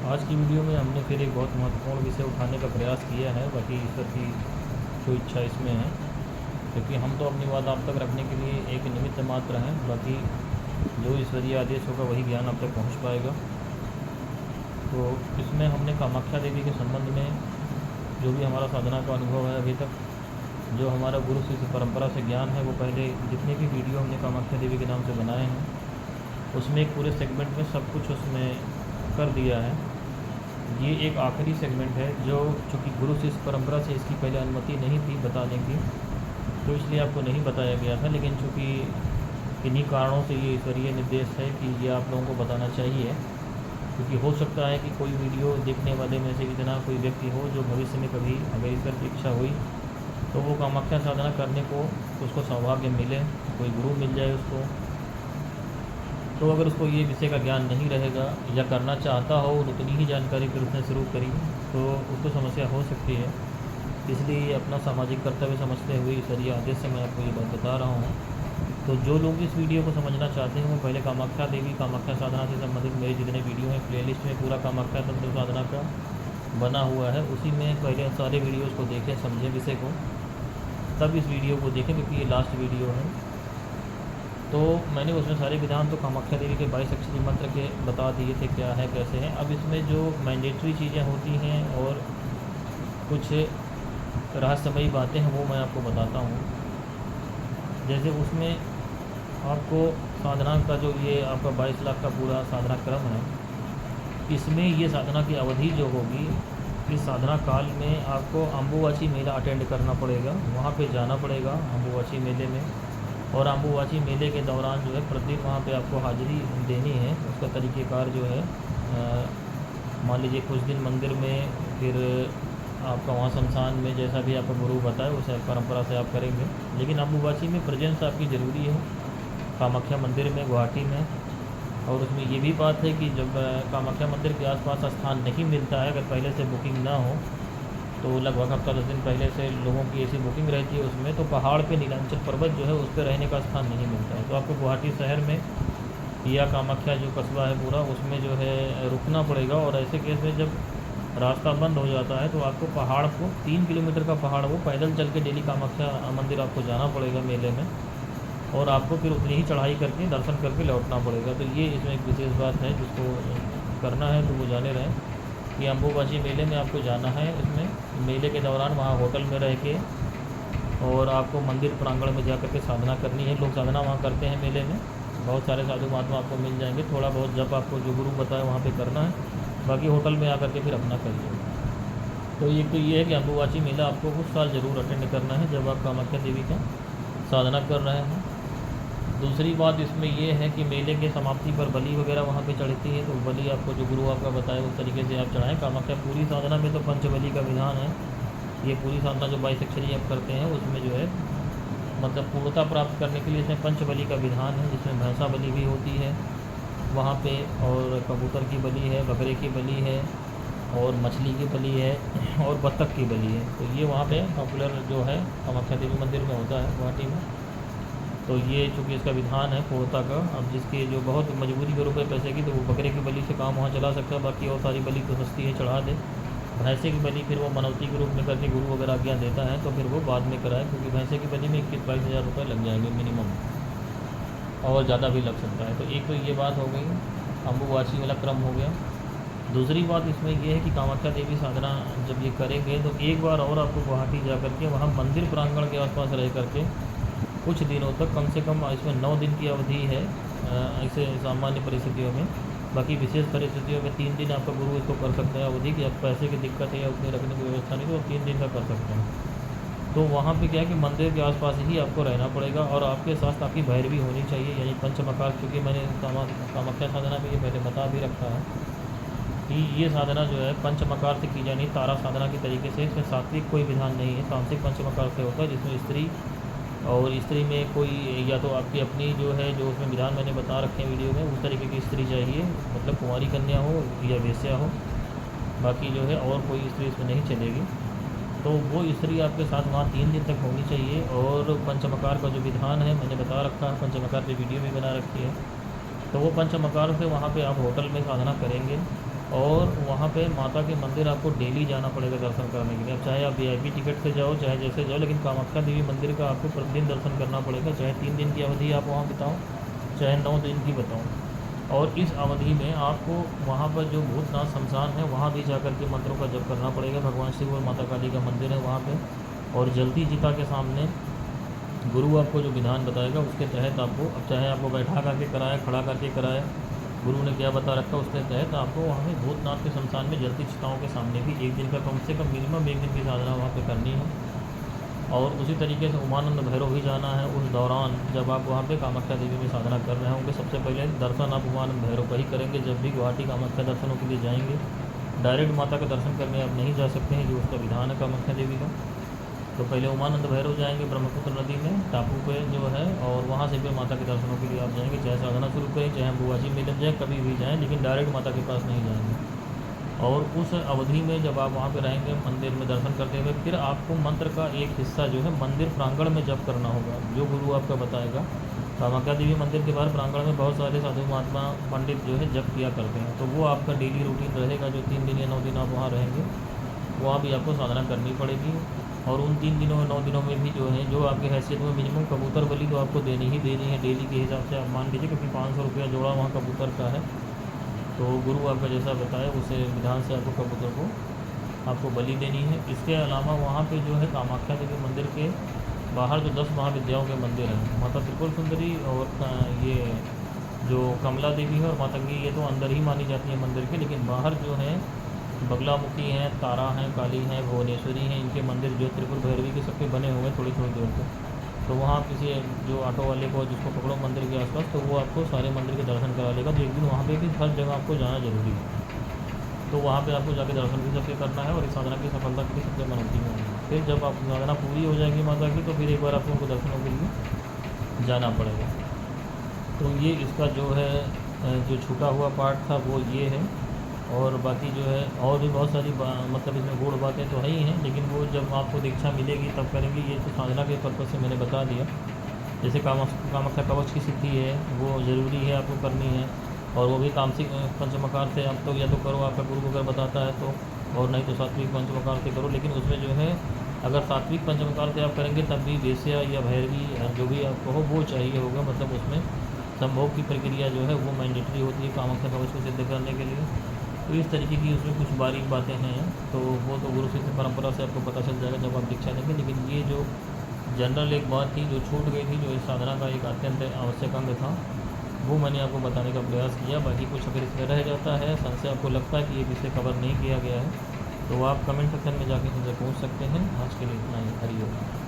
आज की वीडियो में हमने फिर एक बहुत महत्वपूर्ण विषय उठाने का प्रयास किया है। बाकी ईश्वर की जो इच्छा इसमें है, क्योंकि हम तो अपनी बात आप तक रखने के लिए एक निमित्त मात्र हैं। बाकी जो ईश्वरीय आदेश होगा वही ज्ञान आप तक पहुंच पाएगा। तो इसमें हमने कामाख्या देवी के संबंध में जो भी हमारा साधना का अनुभव है अभी तक, जो हमारा गुरु शिष्य परंपरा से ज्ञान है, वो पहले जितने भी वीडियो हमने कामाख्या देवी के नाम से बनाए हैं उसमें एक पूरे सेगमेंट में सब कुछ उसमें कर दिया है। ये एक आखिरी सेगमेंट है जो चूँकि गुरु शिष्य परंपरा से इसकी पहले अनुमति नहीं थी बताने की, तो इसलिए आपको नहीं बताया गया था। लेकिन चूँकि इन्हीं कारणों से ये ईश्वरीय निर्देश है कि ये आप लोगों को बताना चाहिए, क्योंकि हो सकता है कि कोई वीडियो देखने वाले में से इतना कोई व्यक्ति हो जो भविष्य में कभी अगर ईश्वर की इच्छा हुई तो वो कामाख्या साधना करने को उसको सौभाग्य मिले, कोई गुरु मिल जाए उसको। तो अगर उसको ये विषय का ज्ञान नहीं रहेगा या करना चाहता हो उतनी ही जानकारी फिर उसने शुरू करी तो उसको समस्या हो सकती है। इसलिए अपना सामाजिक कर्तव्य समझते हुए ईश्वरीय आदेश से मैं आपको ये बात बता रहा हूँ। तो जो लोग इस वीडियो को समझना चाहते हैं वो पहले कामाख्या देवी कामाख्या साधना से संबंधित मेरे जितने वीडियो हैं प्लेलिस्ट में पूरा कामाख्या तंत्र साधना का बना हुआ है, उसी में पहले सारे वीडियोज़ को देखें, समझें विषय को, तब इस वीडियो को देखें, क्योंकि ये लास्ट वीडियो है। तो मैंने उसमें सारे विधान तो कामाख्या देवी के 22 अक्षरी मंत्र के बता दिए थे क्या है कैसे हैं। अब इसमें जो मैंडेटरी चीज़ें होती हैं और कुछ रहस्यमयी बातें हैं वो मैं आपको बताता हूँ। जैसे उसमें आपको साधना का जो ये आपका 22 लाख का पूरा साधना क्रम है, इसमें ये साधना की अवधि जो होगी, इस साधना काल में आपको अम्बुवाची मेला अटेंड करना पड़ेगा, वहाँ पे जाना पड़ेगा अम्बुवाची मेले में। और अम्बुवाची मेले के दौरान जो है प्रतिदिन वहाँ पे आपको हाज़िरी देनी है। उसका तरीक़ेकार जो है, मान लीजिए कुछ दिन मंदिर में, फिर आपका वहाँ शमशान में, जैसा भी आपका गुरु बताए उस परंपरा से आप करेंगे। लेकिन अम्बुवाची में प्रेजेंस आपकी ज़रूरी है कामाख्या मंदिर में गुवाहाटी में। और उसमें ये भी बात है कि जब कामाख्या मंदिर के आसपास स्थान नहीं मिलता है, अगर पहले से बुकिंग ना हो तो लगभग हफ्ता 10 दिन पहले से लोगों की ऐसी बुकिंग रहती है उसमें, तो पहाड़ पे नीलांचल पर्वत जो है उस पर रहने का स्थान नहीं मिलता है। तो आपको गुवाहाटी शहर में या कामाख्या जो कस्बा है पूरा उसमें जो है रुकना पड़ेगा। और ऐसे केस में जब रास्ता बंद हो जाता है तो आपको पहाड़ को 3 किलोमीटर का पहाड़ वो पैदल चल के डेली कामाख्या मंदिर आपको जाना पड़ेगा मेले में, और आपको फिर उतनी ही चढ़ाई करके दर्शन करके लौटना पड़ेगा। तो ये इसमें एक विशेष बात है, जिसको करना है तो वो जाने रहें कि अम्बुबाची मेले में आपको जाना है। इसमें मेले के दौरान वहाँ होटल में रह के और आपको मंदिर प्रांगण में जा कर के साधना करनी है। लोग साधना वहाँ करते हैं मेले में, बहुत सारे साधु महात्मा आपको मिल जाएंगे। थोड़ा बहुत जब आपको जो गुरु बताए वहाँ पे करना है, बाकी होटल में आकर के फिर अपना करिए। तो एक तो ये है कि अम्बुबाची मेला आपको उस साल ज़रूर अटेंड करना है जब आप कामाख्या देवी का साधना कर रहे हैं। दूसरी बात इसमें ये है कि मेले के समाप्ति पर बलि वगैरह वहाँ पे चढ़ती है, तो बलि आपको जो गुरु आपका बताए उस तरीके से आप चढ़ाएँ। कामाख्या पूरी साधना में तो पंचबली का विधान है। ये पूरी साधना जो 22 अक्षरी आप करते हैं उसमें जो है मतलब पूर्णता प्राप्त करने के लिए इसमें पंचबली का विधान है, जिसमें भैंसा बलि भी होती है वहाँ पे, और कबूतर की बलि है, बकरे की बलि है, और मछली की बलि है, और बत्तख की बलि है। तो ये वहाँ पे पॉपुलर जो है कामाख्या देवी मंदिर में होता है गुवाहाटी में। तो ये चूँकि इसका विधान है पूर्णता का, अब जिसकी जो बहुत मजबूरी के रूप में पैसे की तो वो बकरे की बलि से काम वहाँ चला सकता है, बाकी और सारी बलि तो सस्ती है, चढ़ा दे। भैंसे की बलि फिर वो मनौती के रूप में करके गुरु अगर आज्ञा देता है तो फिर वो बाद में कराए, क्योंकि भैंसे की बलि में 21-22 हज़ार रुपये लग जाएंगे मिनिमम, और ज़्यादा भी लग सकता है। तो एक तो ये बात हो गई, अम्बुवाची वाला क्रम हो गया। दूसरी बात इसमें ये है कि कामाख्या देवी साधना जब ये करेंगे तो एक बार और आपको गुवाहाटी जा करके वहाँ मंदिर प्रांगण के आसपास रह करके कुछ दिनों तक, कम से कम इसमें 9 दिन की अवधि है ऐसे सामान्य परिस्थितियों में। बाकी विशेष परिस्थितियों में 3 दिन आपका गुरु इसको कर सकते हैं अवधि की। अब पैसे की दिक्कत है या उतने रखने की व्यवस्था नहीं तो 3 दिन का कर सकते हैं। तो वहाँ पे क्या है कि मंदिर के आसपास ही आपको रहना पड़ेगा, और आपके साथ आपकी भैरवी होनी चाहिए, यानी पंचमकार। क्योंकि मैंने कामाख्या साधना में ये पहले बता भी रखा है कि ये साधना जो है पंचमकार से की जानी, तारा साधना के तरीके से। इसमें सात्विक कोई विधान नहीं है, तामसिक पंचमकार से होता है, जिसमें स्त्री और स्त्री में कोई या तो आपकी अपनी जो है जो उसमें विधान मैंने बता रखे हैं वीडियो में, उस तरीके की स्त्री चाहिए, मतलब कुंवारी कन्या हो या वेश्या हो, बाकी जो है और कोई स्त्री इसमें नहीं चलेगी। तो वो स्त्री आपके साथ वहाँ 3 दिन तक होनी चाहिए। और पंचमकार का जो विधान है मैंने बता रखा है, पंचमकार की वीडियो भी बना रखी है। तो वो पंचमकार से वहाँ पे आप होटल में साधना करेंगे, और वहाँ पे माता के मंदिर आपको डेली जाना पड़ेगा दर्शन करने के लिए। अब चाहे आप वीआईपी टिकट से जाओ, चाहे जैसे जाओ, लेकिन कामाख्या देवी मंदिर का आपको प्रतिदिन दर्शन करना पड़ेगा, चाहे 3 दिन की अवधि आप वहाँ बिताओ, चाहे 9 दिन की बताओ। और इस अवधि में आपको वहाँ पर जो भूतनाथ शमशान है वहाँ भी जाकर के मंत्रों का जप करना पड़ेगा। भगवान शिव और माता काली का मंदिर है वहाँ पे, और जलती चिता के सामने गुरु आपको जो विधान बताएगा उसके तहत आपको, अब चाहे आपको बैठा करके कराए, खड़ा करके कराए, गुरु ने क्या बता रखा उसके तहत आपको वहाँ पे भूतनाथ के शमशान में जलती चिताओं के सामने भी 1 दिन का कम से कम मिनिमम 1 दिन की साधना वहाँ पे करनी है। और उसी तरीके से उमानंद भैरव भी जाना है। उस दौरान जब आप वहाँ पे कामाख्या देवी में साधना कर रहे होंगे, सबसे पहले दर्शन आप उमानंद भैरव का ही करेंगे। जब भी गुवाहाटी कामाख्या दर्शनों के लिए जाएंगे, डायरेक्ट माता का दर्शन करने आप नहीं जा सकते हैं, जो उसका विधान है कामाख्या देवी का। तो पहले उमानंद भैरव जाएंगे ब्रह्मपुत्र नदी में टापू पे जो है, और वहाँ से फिर माता के दर्शनों के लिए आप जाएंगे। चाहे साधना शुरू करें, चाहे बुआजी मिलन जाए, कभी भी जाएँ, लेकिन डायरेक्ट माता के पास नहीं जाएंगे। और उस अवधि में जब आप वहाँ पे रहेंगे मंदिर में दर्शन करते हुए, फिर आपको मंत्र का एक हिस्सा जो है मंदिर प्रांगण में जप करना होगा, जो गुरु आपका बताएगा। कामाख्या देवी मंदिर के बाहर प्रांगण में बहुत सारे साधु महात्मा पंडित जो है जप किया करते हैं, तो वो आपका डेली रूटीन रहेगा। जो 3 दिन या 9 दिन आप वहाँ रहेंगे, वहाँ भी आपको साधना करनी पड़ेगी। और उन 3 दिनों में 9 दिनों में भी जो है, जो आपके हैसियत में मिनिमम कबूतर बलि तो आपको देनी ही देनी है डेली के हिसाब से, आप मान लीजिए, क्योंकि 500 रुपया जोड़ा वहाँ कबूतर का है। तो गुरु आपका जैसा बताए उसे विधान से आपको कबूतर को आपको बलि देनी है। इसके अलावा वहाँ पे जो है कामाख्या देवी मंदिर के बाहर जो 10 महाविद्याओं के मंदिर हैं, माता त्रिपुर सुंदरी और ये जो कमला देवी है और मातंगी, ये तो अंदर ही मानी जाती है मंदिर के, लेकिन बाहर जो है बगलामुखी हैं, तारा हैं, काली हैं, भुवनेश्वरी हैं, इनके मंदिर जो त्रिपुर भैरवी के सबके बने हुए हैं थोड़ी थोड़ी दूर पे। तो वहाँ किसी जो ऑटो वाले को जिसको पकड़ो मंदिर के आसपास, तो वो आपको सारे मंदिर के दर्शन करा लेगा। तो एक दिन वहाँ पे भी हर जगह आपको जाना जरूरी है। तो वहाँ पे आपको जाके दर्शन भी सबके करना है, और इस साधना की सफलता की सबसे मनौती में होगी। फिर जब आप साधना पूरी हो जाएगी माता की, तो फिर एक बार आपको उनको दर्शनों के लिए जाना पड़ेगा। तो ये इसका जो है जो छूटा हुआ पार्ट था वो ये है। और बाकी जो है और भी बहुत सारी मतलब इसमें गूढ़ बातें तो है ही हैं, लेकिन वो जब आपको दीक्षा मिलेगी तब करेंगे। ये तो साधना के पर्पज़ से मैंने बता दिया। जैसे कामाख्या कवच की सिद्धि है, वो ज़रूरी है आपको करनी है, और वो भी तामसिक पंचमकार से आप तो या तो करो, आपका गुरु अगर बताता है तो, और नहीं तो सात्विक पंचमकार से करो। लेकिन उसमें जो है अगर सात्विक पंचमकार से आप करेंगे तब भी वेश्या या भैरवी जो भी आप कहो वो चाहिए होगा, मतलब उसमें संभोग की प्रक्रिया जो है वो मैंडेटरी होती है कामाख्या कवच को सिद्ध करने के लिए। तो इस तरीके की उसमें कुछ बारीक बातें हैं, तो वो तो गुरु सिद्ध परंपरा से आपको पता चल जाएगा जब आप दीक्षा लेंगे। लेकिन ये जो जनरल एक बात थी जो छूट गई थी, जो इस साधना का एक अत्यंत आवश्यक अंग था, वो मैंने आपको बताने का प्रयास किया। बाकी कुछ अगर इसमें रह जाता है, संशय आपको लगता है कि ये विषय कवर नहीं किया गया है, तो आप कमेंट सेक्शन में जाके मुझसे पूछ सकते हैं। आज के लिए इतना ही। हरिओम।